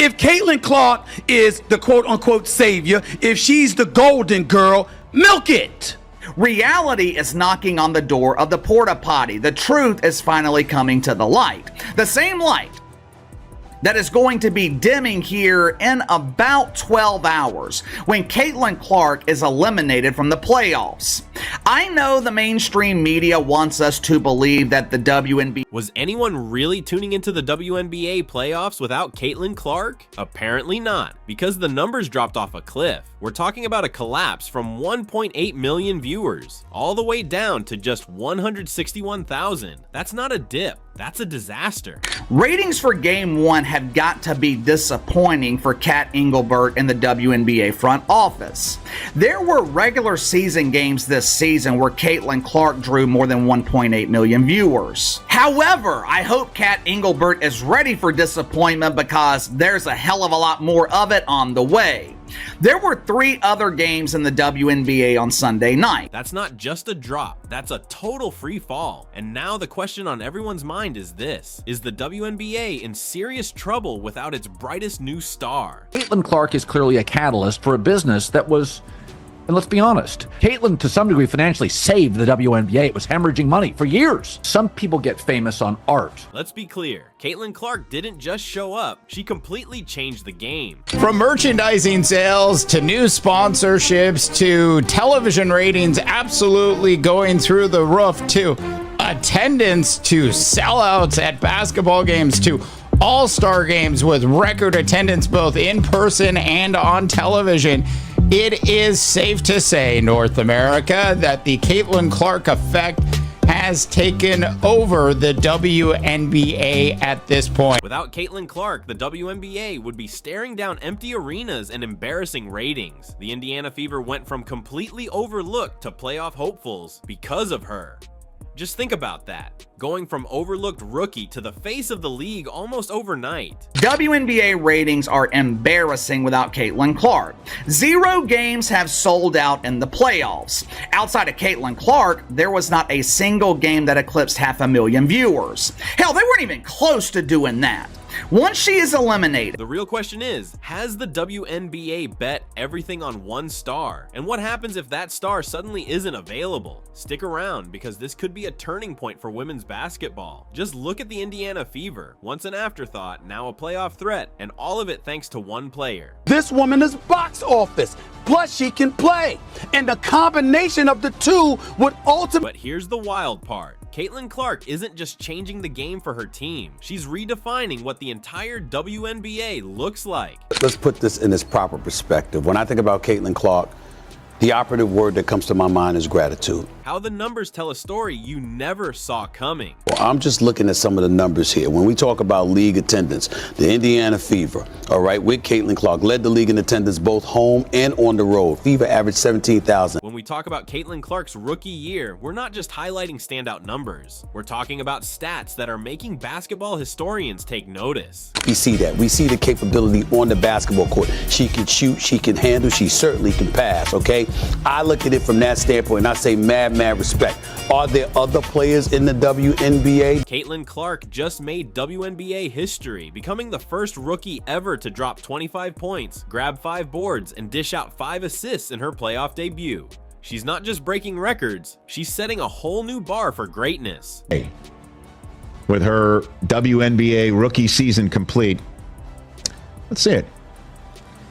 If Caitlin Clark is the quote-unquote savior, if she's the golden girl, milk it. Reality is knocking on the door of the porta potty. The truth is finally coming to the light. The same light that is going to be dimming here in about 12 hours when Caitlin Clark is eliminated from the playoffs. I know the mainstream media wants us to believe that the WNBA... Was anyone really tuning into the WNBA playoffs without Caitlin Clark? Apparently not, because the numbers dropped off a cliff. We're talking about a collapse from 1.8 million viewers, all the way down to just 161,000. That's not a dip, that's a disaster. Ratings for Game 1 have got to be disappointing for Kat Engelbert and the WNBA front office. There were regular season games this season where Caitlin Clark drew more than 1.8 million viewers. However, I hope Kat Engelbert is ready for disappointment because there's a hell of a lot more of it on the way. There were 3 other games in the WNBA on Sunday night. That's not just a drop, that's a total free fall. And now the question on everyone's mind is this: is the WNBA in serious trouble without its brightest new star? Caitlin Clark is clearly a catalyst for a business that was, and let's be honest, Caitlin to some degree financially saved the WNBA. It was hemorrhaging money for years. Some people get famous on art. Let's be clear, Caitlin Clark didn't just show up, she completely changed the game. From merchandising sales to new sponsorships to television ratings absolutely going through the roof to attendance to sellouts at basketball games to all-star games with record attendance both in person and on television. It is safe to say, North America, that the Caitlin Clark effect has taken over the WNBA at this point. Without Caitlin Clark, the WNBA would be staring down empty arenas and embarrassing ratings. The Indiana Fever went from completely overlooked to playoff hopefuls because of her. Just think about that. Going from overlooked rookie to the face of the league almost overnight. WNBA ratings are embarrassing without Caitlin Clark. 0 games have sold out in the playoffs. Outside of Caitlin Clark, there was not a single game that eclipsed 500,000 viewers. Hell, they weren't even close to doing that. Once she is eliminated, the real question is, has the WNBA bet everything on one star? And what happens if that star suddenly isn't available? Stick around, because this could be a turning point for women's basketball. Just look at the Indiana Fever. Once an afterthought, now a playoff threat, and all of it thanks to one player. This woman is box office, plus she can play, and the combination of the two would ultimately... But here's the wild part. Caitlin Clark isn't just changing the game for her team, she's redefining what the entire WNBA looks like. Let's put this in its proper perspective. When I think about Caitlin Clark, the operative word that comes to my mind is gratitude. How the numbers tell a story you never saw coming. Well, I'm just looking at some of the numbers here. When we talk about league attendance, the Indiana Fever, all right, with Caitlin Clark, led the league in attendance both home and on the road. Fever averaged 17,000. When we talk about Caitlin Clark's rookie year, we're not just highlighting standout numbers. We're talking about stats that are making basketball historians take notice. We see that. We see the capability on the basketball court. She can shoot, she can handle, she certainly can pass, okay? I look at it from that standpoint and I say mad respect. Are there other players in the WNBA? Caitlin Clark just made WNBA history, becoming the first rookie ever to drop 25 points, grab 5 boards, and dish out 5 assists in her playoff debut. She's not just breaking records, she's setting a whole new bar for greatness. With her WNBA rookie season complete, let's see it.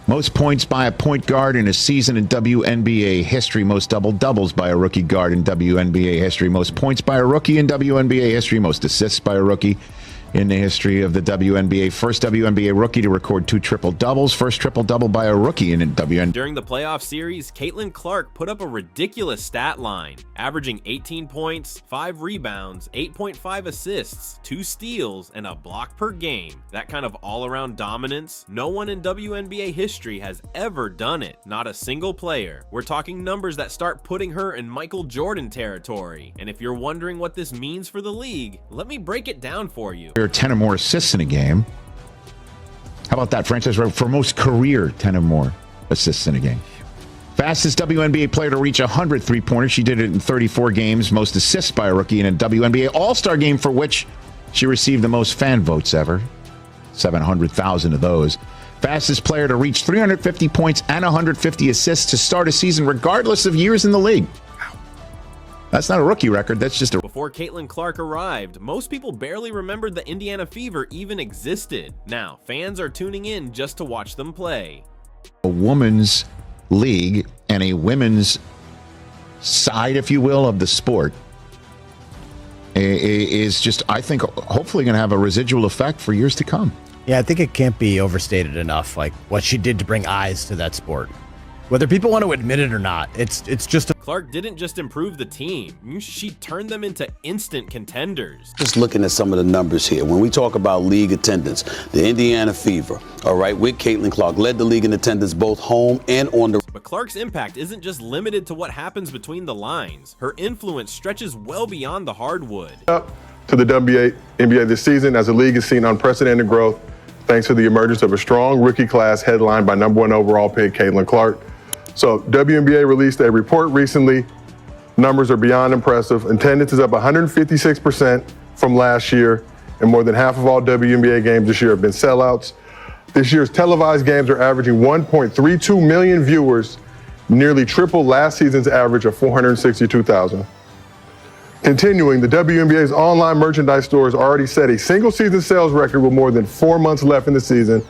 Most points by a point guard in a season in WNBA history. Most double-doubles by a rookie guard in WNBA history. Most points by a rookie in WNBA history. Most assists by a rookie in the history of the WNBA. First WNBA rookie to record 2 triple-doubles. First triple-double by a rookie in WNBA. During the playoff series, Caitlin Clark put up a ridiculous stat line, averaging 18 points, 5 rebounds, 8.5 assists, 2 steals, and a block per game. That kind of all-around dominance, no one in WNBA history has ever done it. Not a single player. We're talking numbers that start putting her in Michael Jordan territory. And if you're wondering what this means for the league, let me break it down for you. 10 or more assists in a game. How about that franchise record for most career 10 or more assists in a game? Fastest WNBA player to reach 100 three-pointers. She did it in 34 games. Most assists by a rookie in a WNBA All-Star game, for which she received the most fan votes ever. 700,000 of those. Fastest player to reach 350 points and 150 assists to start a season, regardless of years in the league. That's not a rookie record. That's just a... Before Caitlin Clark arrived, most people barely remembered the Indiana Fever even existed. Now, fans are tuning in just to watch them play. A women's league and a women's side, if you will, of the sport is just, I think, hopefully going to have a residual effect for years to come. Yeah, I think it can't be overstated enough, like what she did to bring eyes to that sport. Whether people want to admit it or not, it's just a... Clark didn't just improve the team, she turned them into instant contenders. Just looking at some of the numbers here, when we talk about league attendance, the Indiana Fever, all right, with Caitlin Clark, led the league in attendance both home and on the... But Clark's impact isn't just limited to what happens between the lines. Her influence stretches well beyond the hardwood. Up to the WNBA this season, as the league has seen unprecedented growth thanks to the emergence of a strong rookie class headlined by #1 overall pick Caitlin Clark. So WNBA released a report recently. Numbers are beyond impressive. Attendance is up 156% from last year, and more than half of all WNBA games this year have been sellouts. This year's televised games are averaging 1.32 million viewers, nearly triple last season's average of 462,000. Continuing, the WNBA's online merchandise store has already set a single season sales record with more than 4 months left in the season.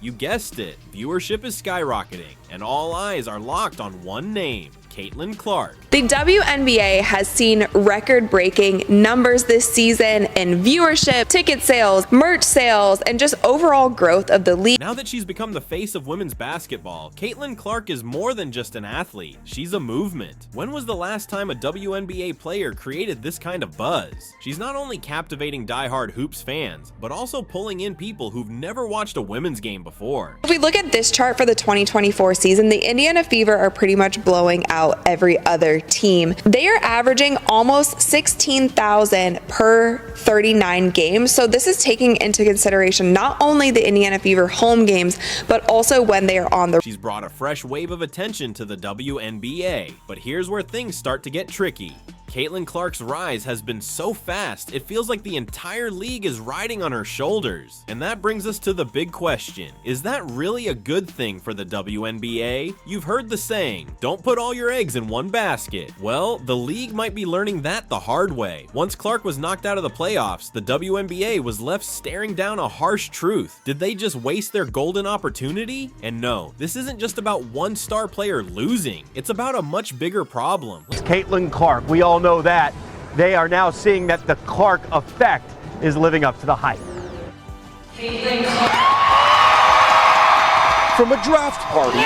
You guessed it, viewership is skyrocketing, and all eyes are locked on one name, Caitlin Clark. The WNBA has seen record-breaking numbers this season in viewership, ticket sales, merch sales, and just overall growth of the league. Now that she's become the face of women's basketball, Caitlin Clark is more than just an athlete. She's a movement. When was the last time a WNBA player created this kind of buzz? She's not only captivating diehard hoops fans, but also pulling in people who've never watched a women's game before. If we look at this chart for the 2024 season, the Indiana Fever are pretty much blowing out every other team. They are averaging almost 16,000 per 39 games. So this is taking into consideration not only the Indiana Fever home games, but also when they are on the... She's brought a fresh wave of attention to the WNBA, but here's where things start to get tricky. Caitlin Clark's rise has been so fast, it feels like the entire league is riding on her shoulders. And that brings us to the big question. Is that really a good thing for the WNBA? You've heard the saying, don't put all your eggs in one basket. Well, the league might be learning that the hard way. Once Clark was knocked out of the playoffs, the WNBA was left staring down a harsh truth. Did they just waste their golden opportunity? And no, this isn't just about one star player losing. It's about a much bigger problem. Caitlin Clark, we all know that. They are now seeing that the Clark effect is living up to the hype. From a draft party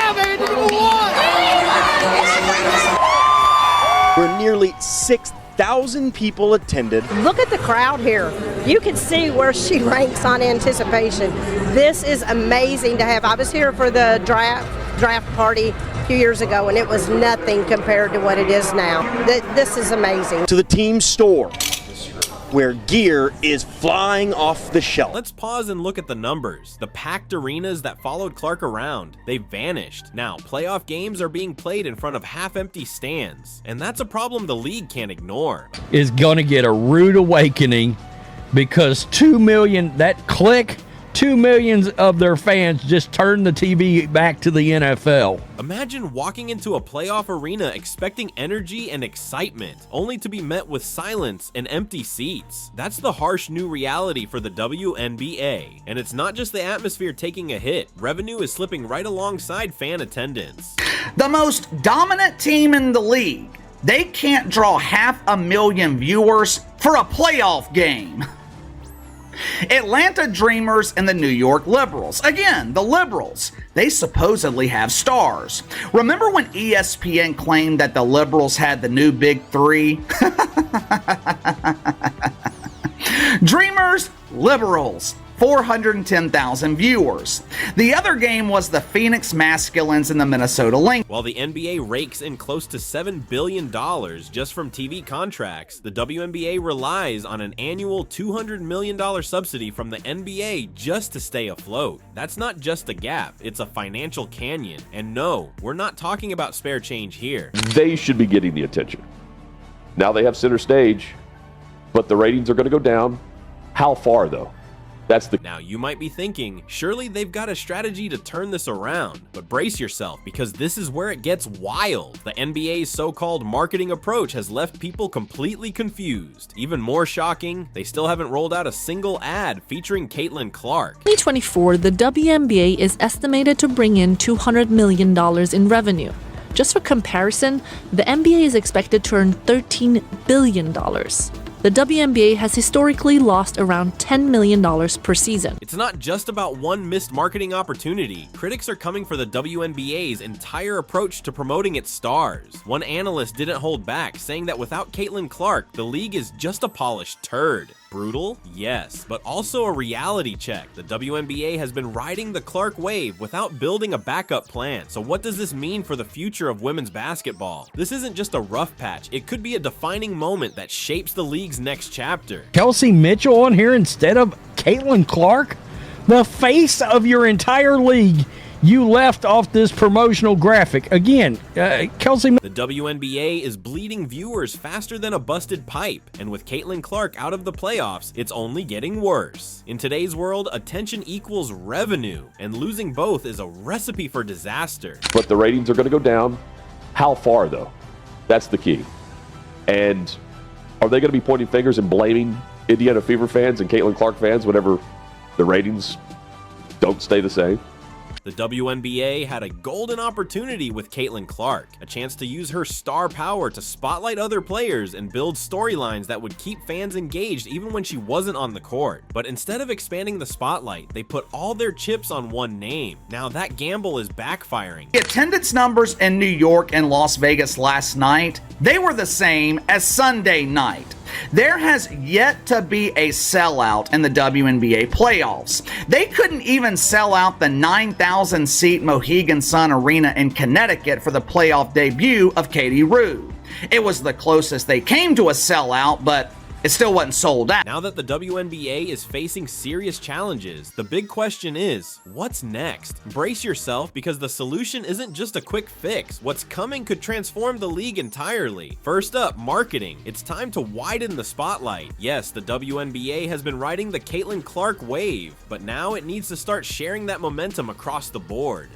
where nearly 6,000 people attended. Look at the crowd here. You can see where she ranks on anticipation. This is amazing to have. I was here for the draft party a few years ago, and it was nothing compared to what it is now. This is amazing. To the team store, where gear is flying off the shelf. Let's pause and look at the numbers. The packed arenas that followed Clark around, they vanished. Now, playoff games are being played in front of half-empty stands, and that's a problem the league can't ignore. Is going to get a rude awakening because 2 million, that click, 2 million of their fans just turned the TV back to the NFL. Imagine walking into a playoff arena expecting energy and excitement, only to be met with silence and empty seats. That's the harsh new reality for the WNBA. And it's not just the atmosphere taking a hit. Revenue is slipping right alongside fan attendance. The most dominant team in the league, they can't draw 500,000 viewers for a playoff game. Atlanta Dreamers and the New York Liberals. Again, the Liberals. They supposedly have stars. Remember when ESPN claimed that the Liberals had the new Big Three? Dreamers, Liberals. 410,000 viewers. The other game was the Phoenix Masculines and the Minnesota Lynx. While the NBA rakes in close to $7 billion just from TV contracts, the WNBA relies on an annual $200 million subsidy from the NBA just to stay afloat. That's not just a gap, it's a financial canyon. And no, we're not talking about spare change here. They should be getting the attention. Now they have center stage, but the ratings are going to go down. How far, though? That's the Now you might be thinking, surely they've got a strategy to turn this around, but brace yourself because this is where it gets wild. The NBA's so-called marketing approach has left people completely confused. Even more shocking, they still haven't rolled out a single ad featuring Caitlin Clark. 2024, the WNBA is estimated to bring in $200 million in revenue. Just for comparison, the NBA is expected to earn $13 billion. The WNBA has historically lost around $10 million per season. It's not just about one missed marketing opportunity. Critics are coming for the WNBA's entire approach to promoting its stars. One analyst didn't hold back, saying that without Caitlin Clark, the league is just a polished turd. Brutal? Yes, but also a reality check. The WNBA has been riding the Clark wave without building a backup plan. So what does this mean for the future of women's basketball? This isn't just a rough patch. It could be a defining moment that shapes the league's next chapter. Kelsey Mitchell on here instead of Caitlin Clark? The face of your entire league. You left off this promotional graphic. Again, Kelsey. The WNBA is bleeding viewers faster than a busted pipe, and with Caitlin Clark out of the playoffs, it's only getting worse. In today's world, attention equals revenue, and losing both is a recipe for disaster. But the ratings are going to go down. How far, though? That's the key. And are they going to be pointing fingers and blaming Indiana Fever fans and Caitlin Clark fans whenever the ratings don't stay the same? The WNBA had a golden opportunity with Caitlin Clark, a chance to use her star power to spotlight other players and build storylines that would keep fans engaged even when she wasn't on the court. But instead of expanding the spotlight, they put all their chips on one name. Now that gamble is backfiring. The attendance numbers in New York and Las Vegas last night, they were the same as Sunday night. There has yet to be a sellout in the WNBA playoffs. They couldn't even sell out the 9,000-seat Mohegan Sun Arena in Connecticut for the playoff debut of Katie Rue. It was the closest they came to a sellout, but it still wasn't sold out. Now that the WNBA is facing serious challenges, the big question is, what's next? Brace yourself because the solution isn't just a quick fix. What's coming could transform the league entirely. First up, marketing. It's time to widen the spotlight. Yes, the WNBA has been riding the Caitlin Clark wave, but now it needs to start sharing that momentum across the board.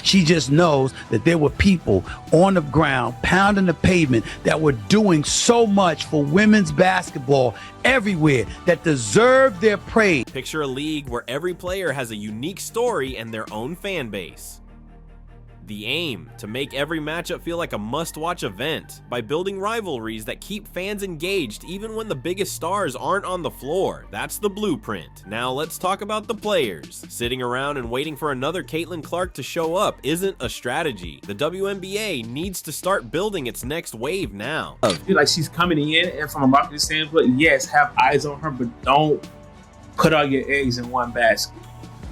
She just knows that there were people on the ground pounding the pavement that were doing so much for women's basketball everywhere that deserve their praise. Picture a league where every player has a unique story and their own fan base. The aim, to make every matchup feel like a must-watch event by building rivalries that keep fans engaged even when the biggest stars aren't on the floor. That's the blueprint. Now let's talk about the players. Sitting around and waiting for another Caitlin Clark to show up isn't a strategy. The WNBA needs to start building its next wave now. I feel like she's coming in, and from a marketing standpoint, yes, have eyes on her, but don't put all your eggs in one basket.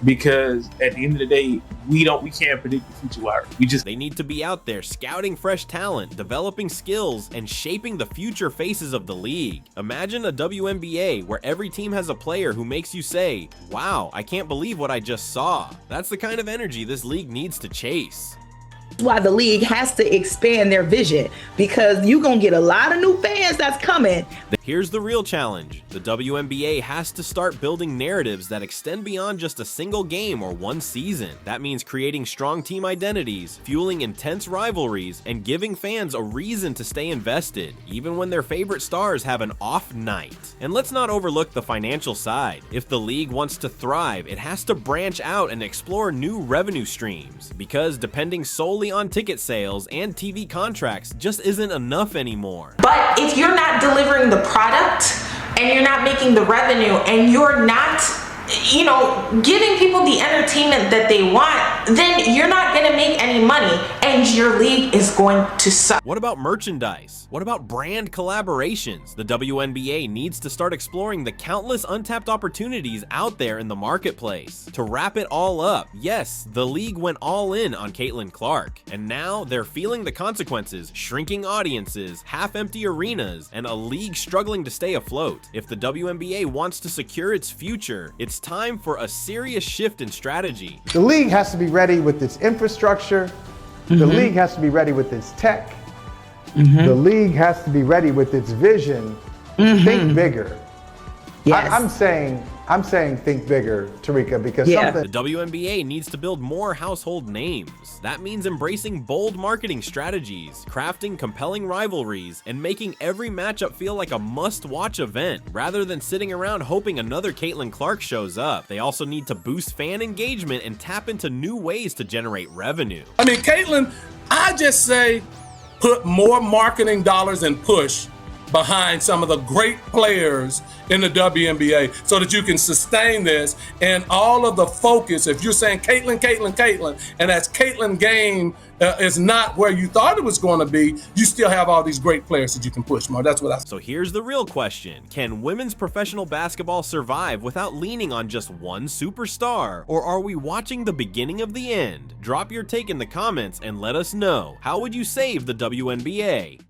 Because at the end of the day, we can't predict the future wire. They need to be out there scouting fresh talent, developing skills, and shaping the future faces of the league. Imagine a WNBA where every team has a player who makes you say, wow, I can't believe what I just saw. That's the kind of energy this league needs to chase. Why the league has to expand their vision, because you're going to get a lot of new fans that's coming. Here's the real challenge. The WNBA has to start building narratives that extend beyond just a single game or one season. That means creating strong team identities, fueling intense rivalries, and giving fans a reason to stay invested, even when their favorite stars have an off night. And let's not overlook the financial side. If the league wants to thrive, it has to branch out and explore new revenue streams, because depending solely on ticket sales and TV contracts just isn't enough anymore. But if you're not delivering the product and you're not making the revenue and you're not, giving people the entertainment that they want, then you're not going to make any money and your league is going to suck. What about merchandise? What about brand collaborations? The WNBA needs to start exploring the countless untapped opportunities out there in the marketplace. To wrap it all up, yes, the league went all in on Caitlin Clark, and now they're feeling the consequences: shrinking audiences, half-empty arenas, and a league struggling to stay afloat. If the WNBA wants to secure its future, it's time for a serious shift in strategy. The league has to be ready with its infrastructure. The league has to be ready with its tech. The league has to be ready with its vision. Think bigger. Yes. I'm saying I'm saying think bigger, Tarika, because The something. WNBA needs to build more household names. That means embracing bold marketing strategies, crafting compelling rivalries, and making every matchup feel like a must-watch event, rather than sitting around hoping another Caitlin Clark shows up. They also need to boost fan engagement and tap into new ways to generate revenue. I mean, Caitlin, I just say put more marketing dollars and push behind some of the great players in the WNBA so that you can sustain this, and all of the focus, if you're saying Caitlin, and as Caitlin game is not where you thought it was going to be, you still have all these great players that you can push more. That's what I. So here's the real question. Can women's professional basketball survive without leaning on just one superstar? Or are we watching the beginning of the end? Drop your take in the comments and let us know. How would you save the WNBA?